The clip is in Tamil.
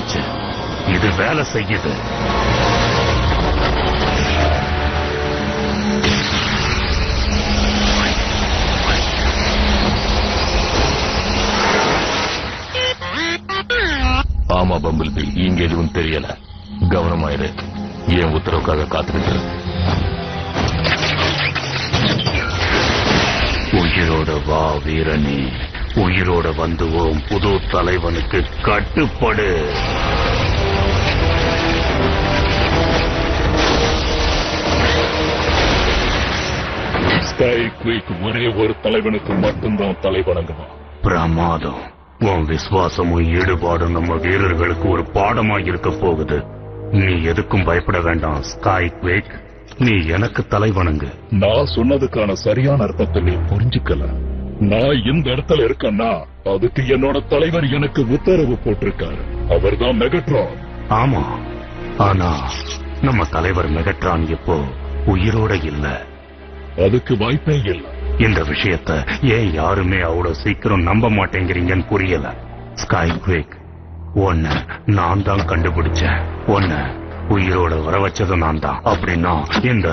மாத்திச்சு. இது வேலை செய்யுது. ஆமா பம்பிள்பி, இங்க எதுவும் தெரியல. கவனமாயிரு. என் உத்தரவுக்காக காத்துக்கிட்டு. உயிரோட வா வீரனே, உயிரோட வந்துவோம் புது தலைவனுக்கு கட்டுப்படு. ஸ்கை குயிக் ஒரே ஒரு தலைவனுக்கு மட்டும்தான் தலைவணங்குவான். பிரமாதம். உன் விசுவாசமும் ஈடுபாடும் நம்ம வீரர்களுக்கு ஒரு பாடமாக இருக்க போகுது. நீ எதுக்கும் பயப்பட வேண்டாம் ஸ்கை குயிக். நீ எனக்கு தலைவணங்கு. நான் சொன்னதுக்கான சரியான அர்த்தத்தை நீ புரிஞ்சுக்கல. நான் இந்த இடத்துல இருக்கேன்னா அதுக்கு என்னோட தலைவர் எனக்கு உத்தரவு போட்டிருக்காரு. அவர்தான் மெகட்ரான். ஆமா, ஆனா நம்ம தலைவர் மெகட்ரான் இப்போ உயிரோட இல்ல. அதுக்கு வாய்ப்பே இல்லை. இந்த விஷயத்தை ஏன் யாருமே அவ்வளவு சீக்கிரம் நம்ப மாட்டேங்கிறீங்கன்னு புரியல. ஸ்கை குயிக், உன்னை நான் தான் கண்டுபிடிச்சேன். உன்னை உயிரோட வர வச்சதும் நான் தான். அப்படின்னா இந்த